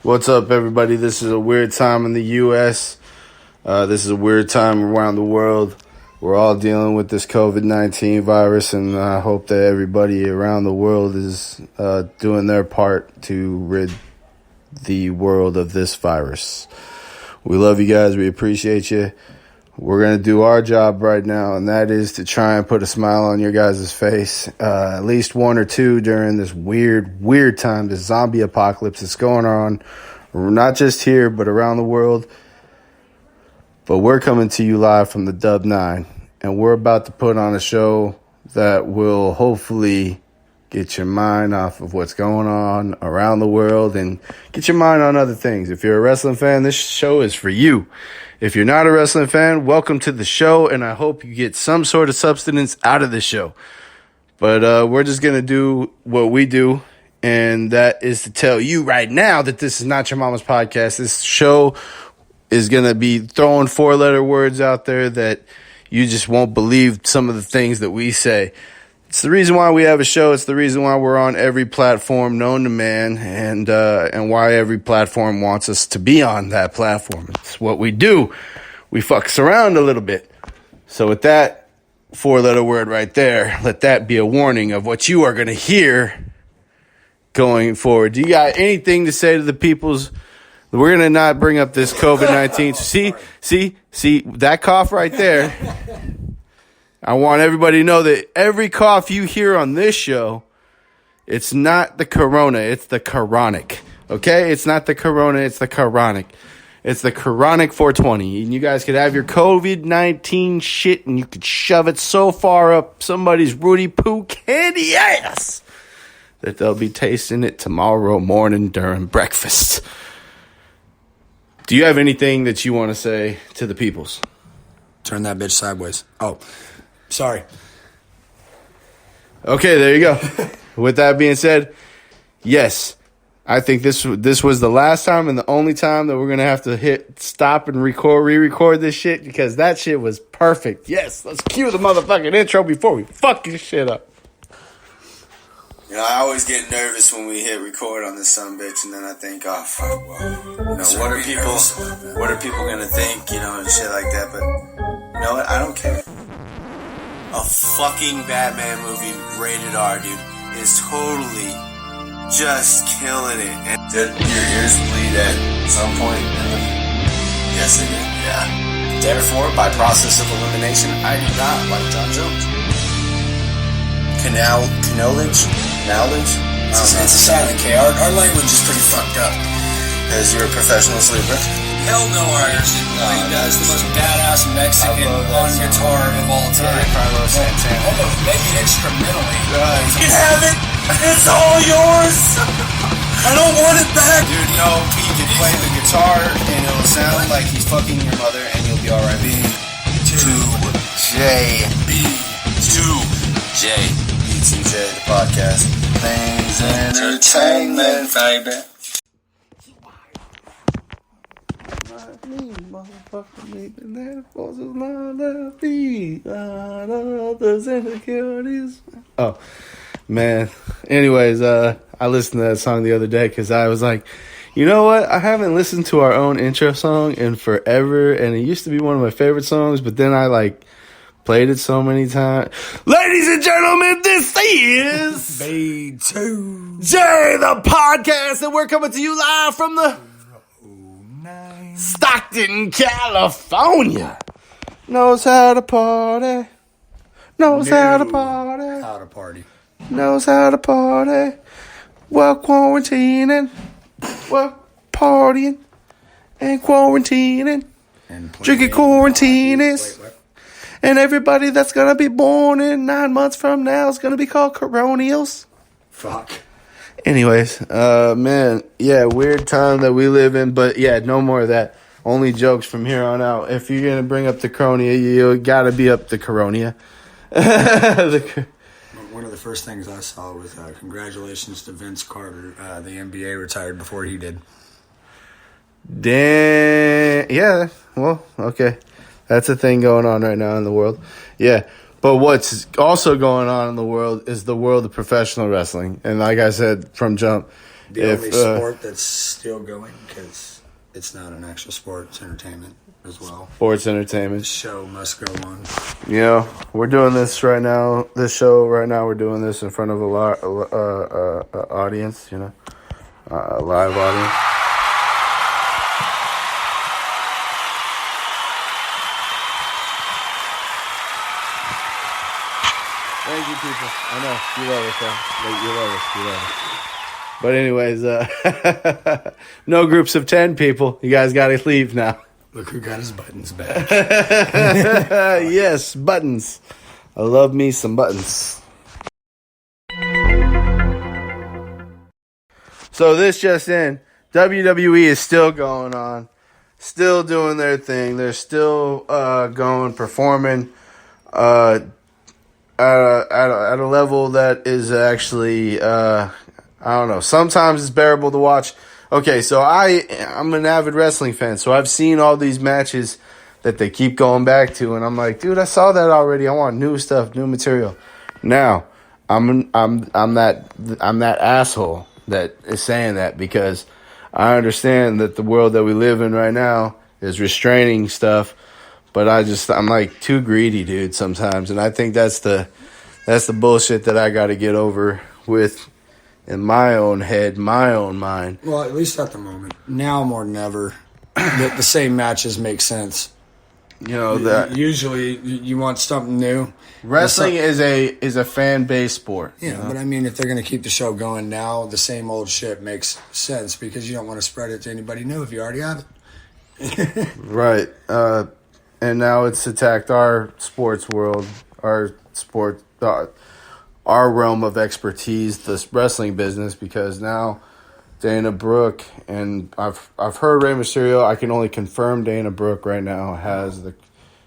What's up, everybody? This is a weird time in the U.S. This is a weird time around the world. We're all dealing with this COVID-19 virus, and I hope that everybody around the world is doing their part to rid the world of this virus. We love you guys. We appreciate you. We're going to do our job right now, and that is to try and put a smile on your guys' face. At least one or two during this weird time, this zombie apocalypse that's going on, not just here, but around the world. But we're coming to you live from the Dub 9, and we're about to put on a show that will hopefully get your mind off of what's going on around the world and get your mind on other things. If you're a wrestling fan, this show is for you. If you're not a wrestling fan, welcome to the show, and I hope you get some sort of substance out of the show. But we're just going to do what we do, and that is to tell you right now that this is not your mama's podcast. This show is going to be throwing four-letter words out there that you just won't believe some of the things that we say. It's the reason why we have a show. It's the reason why we're on every platform known to man, and why every platform wants us to be on that platform. It's what we do. We fucks around a little bit. So with that four-letter word right there, let that be a warning of what you are going to hear going forward. Do you got anything to say to the peoples? We're going to not bring up this COVID-19. See, that cough right there. I want everybody to know that every cough you hear on this show, it's not the corona, it's the chronic. Okay? It's not the corona, it's the chronic. It's the chronic 420. And you guys could have your COVID-19 shit and you could shove it so far up somebody's Rudy Poo candy ass that they'll be tasting it tomorrow morning during breakfast. Do you have anything that you want to say to the peoples? Turn that bitch sideways. Oh. Sorry. Okay, there you go. With that being said, yes, I think this was the last time and the only time that we're going to have to hit stop and re-record this shit, because that shit was perfect. Yes, let's cue the motherfucking intro before we fuck this shit up. You know, I always get nervous when we hit record on this sumbitch, and then I think, oh, fuck, well, what are people going to think, and shit like that, but you know what, I don't care. A fucking Batman movie, rated R, dude, is totally just killing it. And did your ears bleed at some point? Yes, they did, yeah. Therefore, by process of elimination, I do not like John Jones. Knowledge? It's a silent K. Our language is pretty fucked up. Because you're a professional sleeper. Hell no, that's the most badass Mexican on guitar of all time. Carlos Santana. Almost maybe instrumentally. You can have it. It's all yours. I don't want it back. Dude, no, he can play the guitar and it'll sound like he's fucking your mother and you'll be alright. B2J. B2J the podcast. Things entertainment, baby. Oh, man. Anyways, I listened to that song the other day because I was like, you know what? I haven't listened to our own intro song in forever, and it used to be one of my favorite songs, but then I played it so many times. Ladies and gentlemen, this is B2J the podcast, and we're coming to you live from the Stockton, California. Knows how to party. Knows how to party. How to party. Knows how to party. Well, quarantining. Well, partying. And quarantining. And drinking quarantines. And everybody that's going to be born in 9 months from now is going to be called coronials. Fuck. Anyways, man, yeah, weird time that we live in, but yeah, no more of that. Only jokes from here on out. If you're going to bring up the Coronia, you got to be up the Coronia. One of the first things I saw was congratulations to Vince Carter. The NBA retired before he did. Damn. Yeah, well, okay. That's a thing going on right now in the world. Yeah. But what's also going on in the world is the world of professional wrestling. And like I said from jump, The only sport that's still going, because it's not an actual sport, it's entertainment as well. Sports entertainment. The show must go on. We're doing this right now. This show right now, we're doing this in front of a audience, a live audience. Thank you, people. I know you love us, huh? You love us. But anyways, no groups of 10 people. You guys got to leave now. Look who got his buttons back. Yes, buttons. I love me some buttons. So this just in, WWE is still going on, still doing their thing. They're still performing at a level that is actually, I don't know, sometimes it's bearable to watch. Okay, so I'm an avid wrestling fan, so I've seen all these matches that they keep going back to, and I'm like, dude, I saw that already. I want new stuff, new material. Now, I'm that asshole that is saying that, because I understand that the world that we live in right now is restraining stuff, but I'm like too greedy, dude, sometimes, and I think that's the bullshit that I got to get over with. In my own head, my own mind. Well, at least at the moment. Now more than ever, the same matches make sense. That usually you want something new. Wrestling is a fan-based sport. Yeah, but I mean, if they're going to keep the show going now, the same old shit makes sense, because you don't want to spread it to anybody new if you already have it. Right. And now it's attacked our sports world, our sport. Our realm of expertise, the wrestling business, because now Dana Brooke, and I've heard Rey Mysterio. I can only confirm Dana Brooke right now has the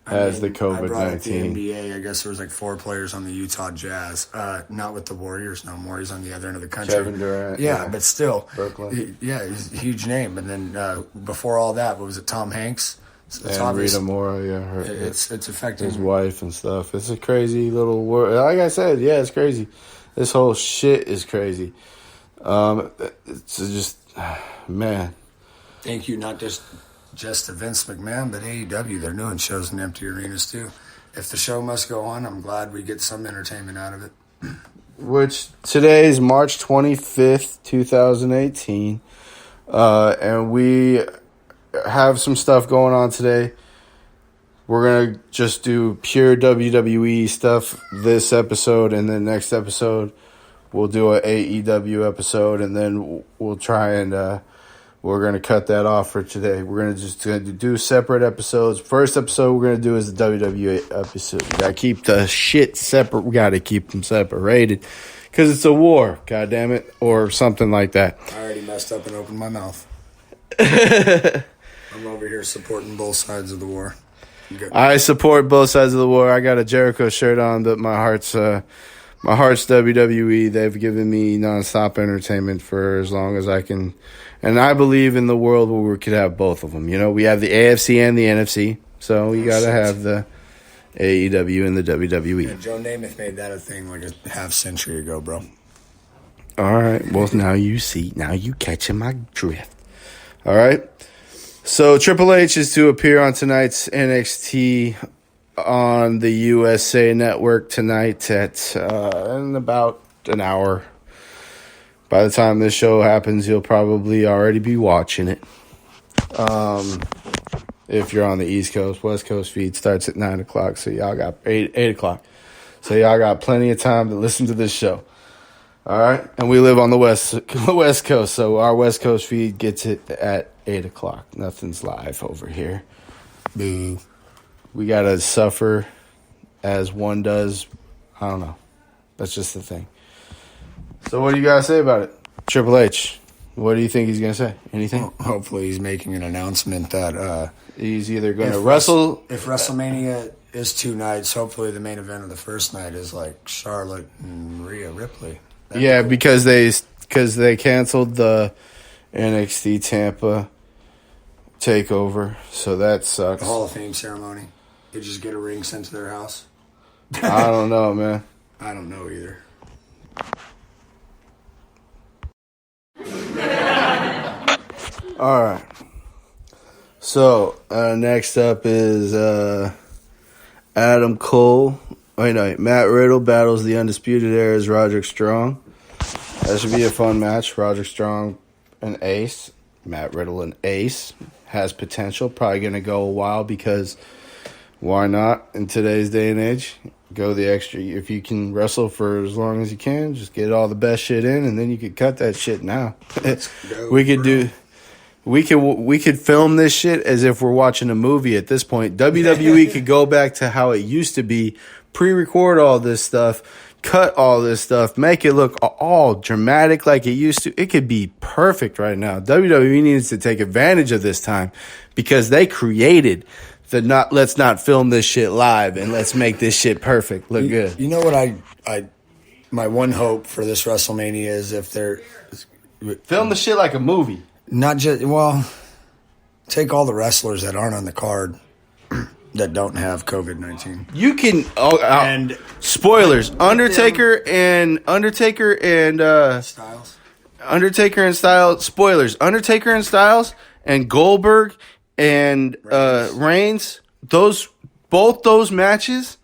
COVID-19. The NBA, I guess there was like 4 players on the Utah Jazz, not with the Warriors no more. He's on the other end of the country. Kevin Durant. Yeah, but still, Brooklyn. He's a huge name. And then before all that, what was it? Tom Hanks. So it's and obvious. Rita Mora, it's affecting his wife and stuff. It's a crazy little world. Like I said, it's crazy. This whole shit is crazy. It's just, man. Thank you, not just to Vince McMahon, but AEW. They're doing shows in empty arenas too. If the show must go on, I'm glad we get some entertainment out of it. Which today is March 25th, 2018, and we have some stuff going on today. We're going to just do pure WWE stuff this episode, and then next episode we'll do an AEW episode, and then we'll try and we're going to cut that off for today. We're going to do separate episodes. First episode we're going to do is the WWE episode. We got to keep the shit separate. We got to keep them separated because it's a war, goddammit, or something like that. I already messed up and opened my mouth. I'm over here supporting both sides of the war. I support both sides of the war. I got a Jericho shirt on, but my heart's WWE. They've given me nonstop entertainment for as long as I can, and I believe in the world where we could have both of them. We have the AFC and the NFC, so you got to have the AEW and the WWE. Yeah, Joe Namath made that a thing like a half century ago, bro. All right. Well, now you see. Now you catching my drift. All right. So Triple H is to appear on tonight's NXT on the USA Network tonight at in about an hour. By the time this show happens, you'll probably already be watching it. If you're on the East Coast, West Coast feed starts at 9 o'clock, so y'all got 8 o'clock. So y'all got plenty of time to listen to this show. All right, and we live on the West Coast, so our West Coast feed gets it at 8 o'clock. Nothing's live over here. Boo. We gotta suffer as one does. I don't know. That's just the thing. So what do you guys say about it? Triple H, what do you think he's gonna say? Anything? Well, hopefully he's making an announcement that he's either gonna wrestle. If WrestleMania is 2 nights, hopefully the main event of the first night is like Charlotte and Rhea Ripley. Yeah, because they canceled the NXT Tampa takeover, so that sucks. The Hall of Fame ceremony. They just get a ring sent to their house. I don't know, man. I don't know either. All right. So, next up is Adam Cole. Matt Riddle battles the Undisputed Era's Roderick Strong. That should be a fun match. Roderick Strong, an ace. Matt Riddle, an ace. Has potential. Probably going to go a while because why not in today's day and age? Go the extra. If you can wrestle for as long as you can, just get all the best shit in, and then you could cut that shit now. We could film this shit as if we're watching a movie at this point. WWE could go back to how it used to be, pre-record all this stuff, cut all this stuff, make it look all dramatic like it used to. It could be perfect right now. WWE needs to take advantage of this time because they created let's not film this shit live and let's make this shit perfect look good. You know what my one hope for this WrestleMania is if they're film the shit like a movie. Not just take all the wrestlers that aren't on the card that don't have COVID-19. You can and spoilers. Undertaker and Styles. Undertaker and Styles. Spoilers. Undertaker and Styles and Goldberg and Reigns. Both those matches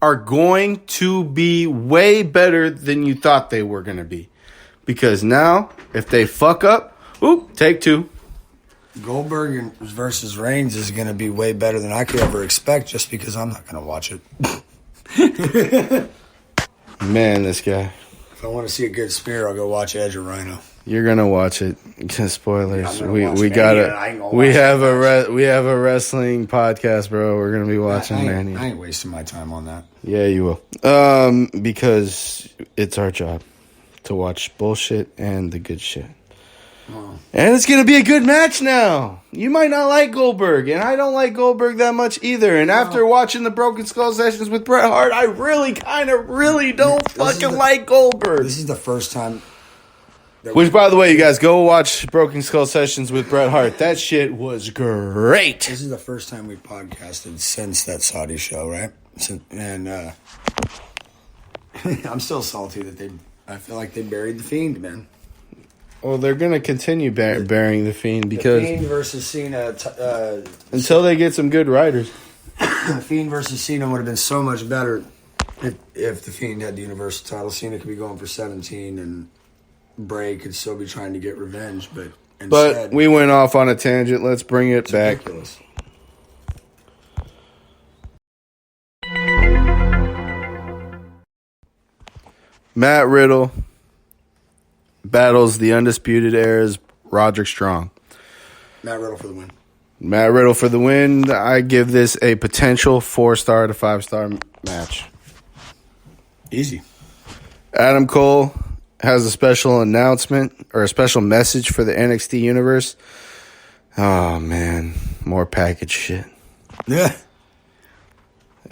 are going to be way better than you thought they were going to be. Because now, if they fuck up, take two. Goldberg versus Reigns is going to be way better than I could ever expect just because I'm not going to watch it. Man, this guy. If I want to see a good spear, I'll go watch Edge or Rhino. You're gonna watch it. Spoilers. Yeah, we have a wrestling podcast, bro. We're gonna be watching Mania. I ain't wasting my time on that. Yeah, you will. Because it's our job to watch bullshit and the good shit. Oh. And it's gonna be a good match now. You might not like Goldberg, and I don't like Goldberg that much either. And after watching the Broken Skull sessions with Bret Hart, I really don't fucking like Goldberg. This is the first time. Which, by the way, you guys, go watch Broken Skull Sessions with Bret Hart. That shit was great. This is the first time we've podcasted since that Saudi show, right? And I'm still salty that I feel like they buried The Fiend, man. Well, they're going to continue burying The Fiend because... The Fiend versus Cena... until they get some good writers. The Fiend versus Cena would have been so much better if The Fiend had the Universal title. Cena could be going for 17 and... Bray could still be trying to get revenge, but instead... But we went off on a tangent. Let's bring it back. Ridiculous. Matt Riddle battles the Undisputed Era's Roderick Strong. Matt Riddle for the win. Matt Riddle for the win. I give this a potential 4-star to 5-star match. Easy. Adam Cole has a special announcement or a special message for the NXT universe. Oh, man. More package shit. Yeah.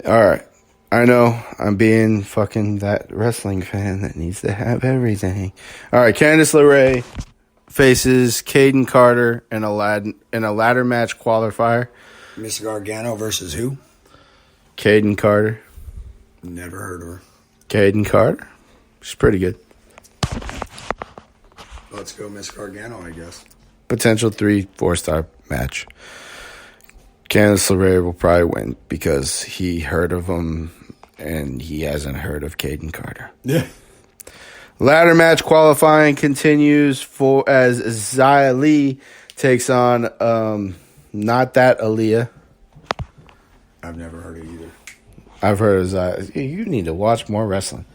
All right. I know I'm being fucking that wrestling fan that needs to have everything. All right. Candice LeRae faces Caden Carter in a ladder match qualifier. Miss Gargano versus who? Caden Carter. Never heard of her. Caden Carter. She's pretty good. Let's go Miss Gargano, I guess. Potential 3-4-star match. Candice LeRae will probably win because he heard of him and he hasn't heard of Caden Carter. Yeah. Ladder match qualifying continues as Xia Li takes on not that Aaliyah. I've never heard of either. I've heard of Xia. You need to watch more wrestling.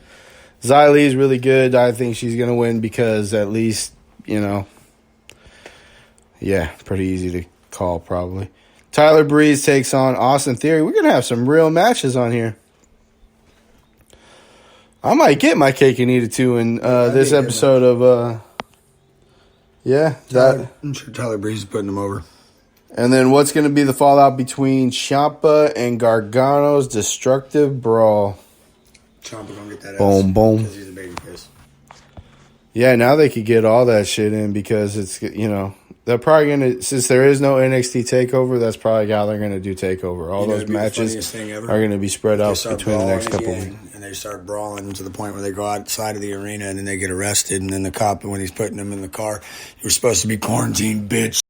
Xia Li is really good. I think she's going to win because at least, pretty easy to call probably. Tyler Breeze takes on Austin Theory. We're going to have some real matches on here. I might get my cake and eat it too in this episode of... I'm sure Tyler Breeze is putting them over. And then what's going to be the fallout between Ciampa and Gargano's destructive brawl? Ciampa gonna get that boom, boom. Because he's a babyface. Yeah, now they could get all that shit in because it's, they're probably going to, since there is no NXT TakeOver, that's probably how they're going to do TakeOver. All those matches are going to be spread out between the next couple of weeks. And they start brawling to the point where they go outside of the arena and then they get arrested. And then the cop, when he's putting them in the car, you're supposed to be quarantined, bitch.